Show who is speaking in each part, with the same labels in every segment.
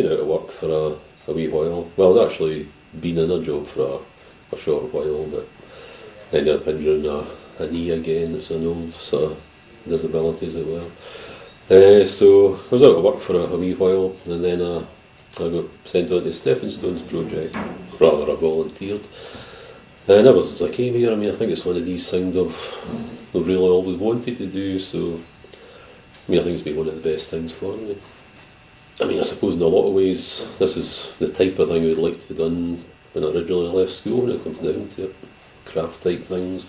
Speaker 1: out of work for a wee while. Well, I'd actually been in a job for a short while, but ended up injuring a knee again. It's an old sort of disability, as it were. So I was out of work for a wee while, and then I got sent on to the Stepping Stones project. Rather, I volunteered. And ever since I came here, I mean, I think it's one of these things I've really always wanted to do, so I mean, I think it's been one of the best things for me. I mean, I suppose in a lot of ways, this is the type of thing I would like to have done when I originally left school, when it comes down to it. Craft type things,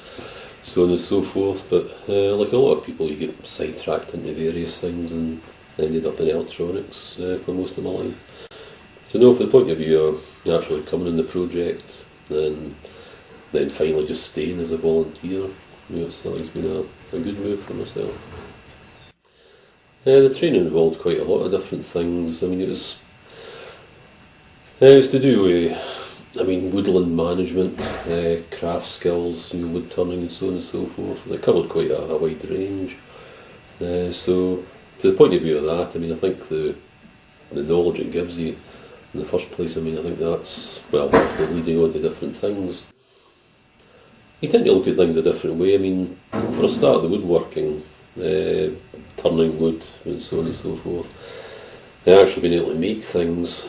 Speaker 1: so on and so forth, but like a lot of people, you get sidetracked into various things and ended up in electronics for most of my life. So no, from the point of view of actually coming in the project and then finally just staying as a volunteer, you know, it's been a good move for myself. The training involved quite a lot of different things. I mean, it was to do with, I mean, woodland management, craft skills, you know, wood turning and so on and so forth. And it covered quite a wide range. So, to the point of view of that, I mean, I think the knowledge it gives you in the first place, I mean, I think that's, well, leading on to different things. You tend to look at things a different way. I mean, for a start, the woodworking, turning wood and so on and so forth, actually being able to make things,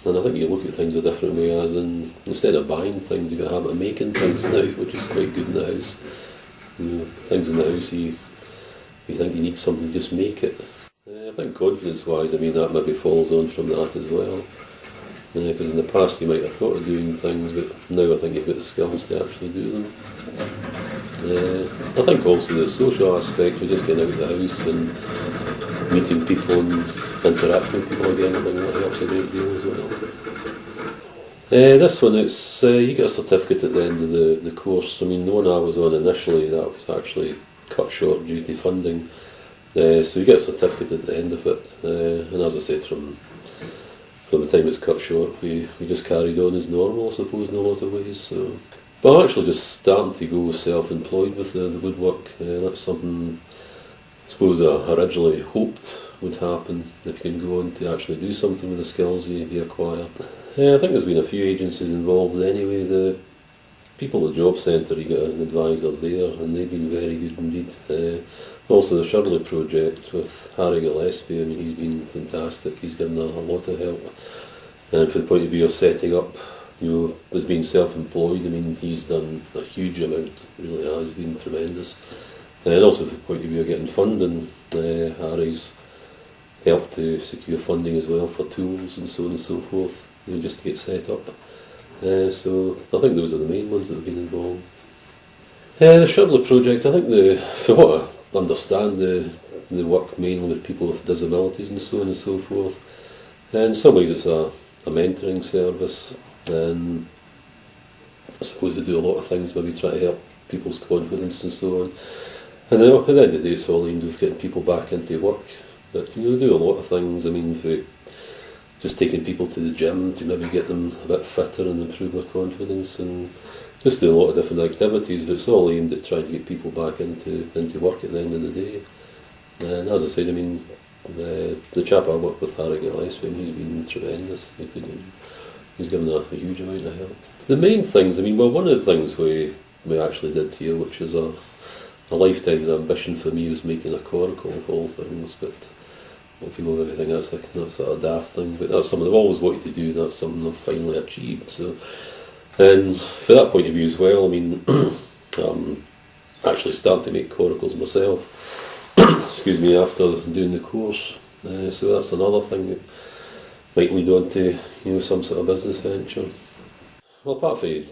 Speaker 1: and I think you look at things a different way, as in, instead of buying things, you've got a habit of making things now, which is quite good in the house. You know, things in the house, you think you need something, just make it. I think confidence-wise, I mean, that maybe follows on from that as well. Because in the past you might have thought of doing things, but now I think you've got the skills to actually do them. I think also the social aspect, you're just getting out of the house and meeting people and interacting with people again, I think that helps a great deal as well. This one, it's you get a certificate at the end of the course. I mean, the one I was on initially, that was actually cut short due to funding. So you get a certificate at the end of it, and as I said, from the time it's cut short, we just carried on as normal, I suppose, in a lot of ways. So, but I'm actually just starting to go self-employed with the woodwork. That's something I suppose I originally hoped would happen, if you can go on to actually do something with the skills you acquire. I think there's been a few agencies involved anyway. The people at the Job Centre, you get an advisor there, and they've been very good indeed. Also the Shirley project with Harry Gillespie, I mean, he's been fantastic. He's given a lot of help. And from the point of view of setting up, you know, as being self-employed, I mean, he's done a huge amount, really has been tremendous. And also from the point of view of getting funding, Harry's helped to secure funding as well for tools and so on and so forth, you know, just to get set up. So I think those are the main ones that have been involved. The Shirley project, I think for what I understand, the work mainly with people with disabilities and so on and so forth. And in some ways it's a mentoring service, and I suppose they do a lot of things, maybe try to help people's confidence and so on. And then at the end of the day, it's all aimed with getting people back into work. But you know, they do a lot of things. I mean, for just taking people to the gym to maybe get them a bit fitter and improve their confidence, and just do a lot of different activities, but it's all aimed at trying to get people back into work at the end of the day. And as I said, I mean, the chap I work with, Harry Gillespie, he's been tremendous. He's given a huge amount of help. The main things, I mean, well, one of the things we actually did here, which is a lifetime's ambition for me, was making a coracle of all things, but well, people maybe think that's sort of daft thing, but that's something I've always wanted to do, and that's something I've finally achieved. So, and for that point of view as well, I mean, I'm actually starting to make coracles myself, excuse me, after doing the course. So that's another thing that might lead on to, you know, some sort of business venture. Well, apart from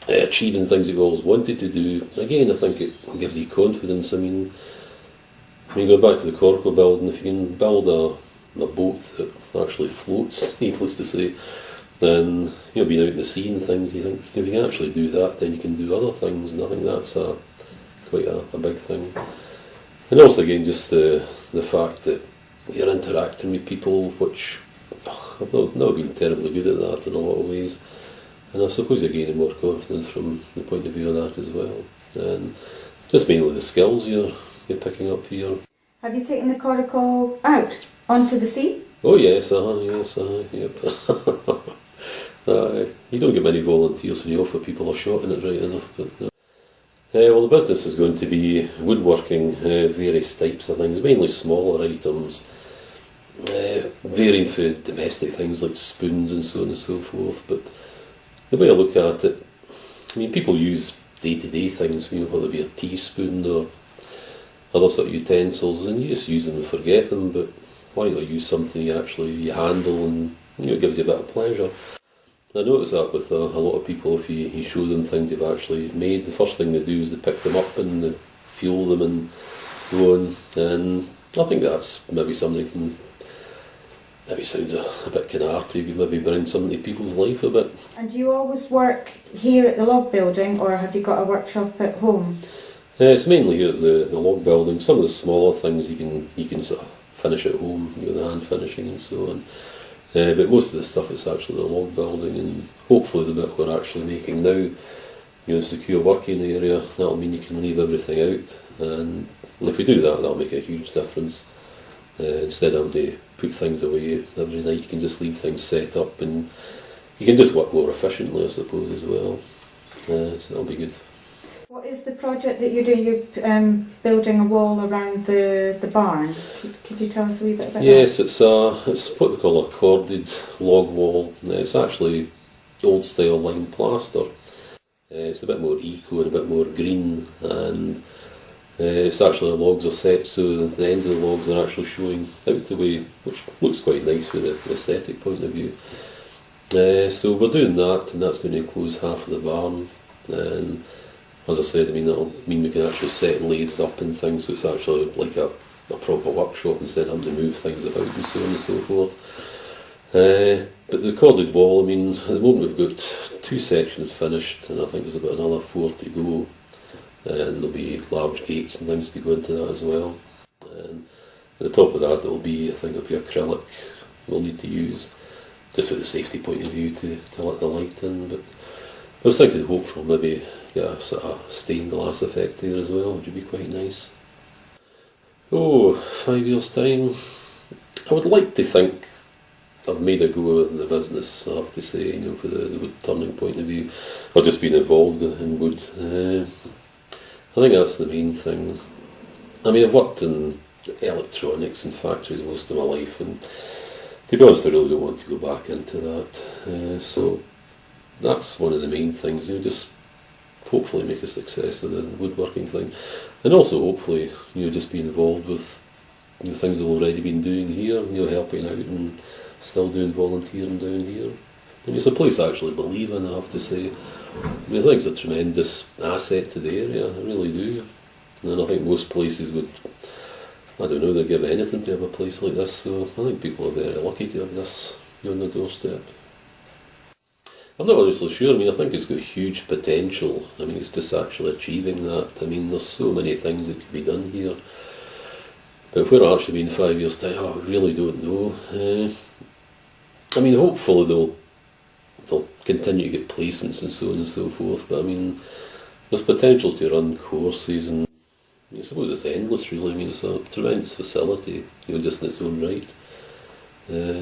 Speaker 1: achieving things that you've always wanted to do, again, I think it gives you confidence. I mean, going back to the coracle building, if you can build a boat that actually floats, needless to say, then, you know, being out in the sea and things, you think, if you can actually do that, then you can do other things, and I think that's quite a big thing. And also, again, just the fact that you're interacting with people, which I've not been terribly good at that in a lot of ways. And I suppose you're gaining more confidence from the point of view of that as well. And just mainly the skills you're picking up here.
Speaker 2: Have you taken the coracle out onto the sea?
Speaker 1: Oh yes, yep. You don't get many volunteers when you offer people a shot in it, right enough. But, well, the business is going to be woodworking, various types of things, mainly smaller items, varying for domestic things like spoons and so on and so forth. But the way I look at it, I mean, people use day-to-day things, whether it be a teaspoon or other sort of utensils, and you just use them and forget them. But why not use something you handle and it gives you a bit of pleasure. I notice that with a lot of people, if you show them things you've actually made, the first thing they do is they pick them up and they feel them and so on. And I think that's maybe something that can, maybe sounds a bit kind of arty, maybe bring something to people's life a bit.
Speaker 2: And do you always work here at the log building, or have you got a workshop at home?
Speaker 1: It's mainly here at the log building. Some of the smaller things you can sort of finish at home, the hand finishing and so on. But most of the stuff is actually the log building, and hopefully the bit we're actually making now, the secure working area, that'll mean you can leave everything out, and if we do that, that'll make a huge difference. Instead of having to put things away every night, you can just leave things set up, and you can just work more efficiently, I suppose, as well. So that'll be good.
Speaker 2: What is the project that you're doing? You're building a wall around the barn. Could you tell us a wee bit about that?
Speaker 1: Yes, it's what they call a corded log wall. It's actually old style lime plaster. It's a bit more eco and a bit more green, and it's actually the logs are set so the ends of the logs are actually showing out the way, which looks quite nice from the aesthetic point of view. So we're doing that, and that's going to enclose half of the barn. And as I said, I mean, that'll mean we can actually set lathes up and things, so it's actually like a proper workshop instead of having to move things about and so on and so forth. But the corded wall, I mean, at the moment we've got 2 sections finished, and I think there's about another 4 to go. And there'll be large gates and things to go into that as well. And at the top of that, I think it'll be acrylic we'll need to use, just for the safety point of view to let the light in. But I was thinking, hopefully, maybe get a sort of stained glass effect there as well, which would be quite nice. 5 years' time, I would like to think I've made a go of the business, I have to say, for the wood turning point of view, or just being involved in wood. I think that's the main thing. I mean, I've worked in electronics and factories most of my life, and to be honest, I really don't want to go back into that. So that's one of the main things, just hopefully make a success of the woodworking thing, and also hopefully just be involved with things I've already been doing here, helping out and still doing volunteering down here. I mean, it's a place I actually believe in, I have to say. I think it's a tremendous asset to the area, I really do. And I think most places would, I don't know, they'd give anything to have a place like this, so I think people are very lucky to have this on the doorstep. I'm not honestly sure. I mean, I think it's got huge potential. I mean, it's just actually achieving that. I mean, there's so many things that could be done here. But where I'll actually be in 5 years' time, I really don't know. I mean, hopefully they'll continue to get placements and so on and so forth. But I mean, there's potential to run courses, and I suppose it's endless, really. I mean, it's a tremendous facility, just in its own right.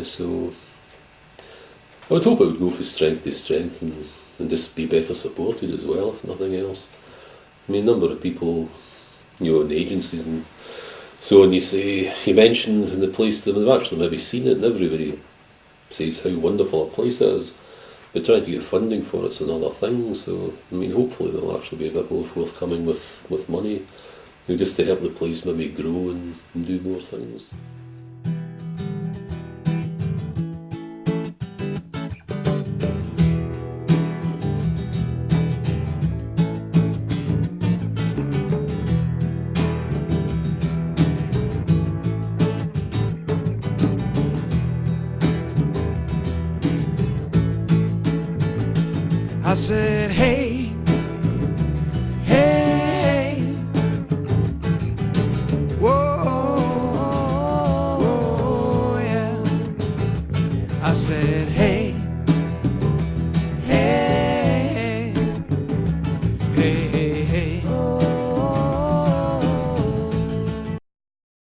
Speaker 1: So I would hope it would go from strength to strength and just be better supported as well, if nothing else. I mean, a number of people, in agencies and so on, you mentioned in the place to them, they've actually maybe seen it, and everybody says how wonderful a place it is. But trying to get funding for it's another thing, so I mean, hopefully they'll actually be a bit more forthcoming with money, just to help the place maybe grow and do more things.
Speaker 3: I said, hey, hey, hey, whoa, whoa, yeah. I said, hey.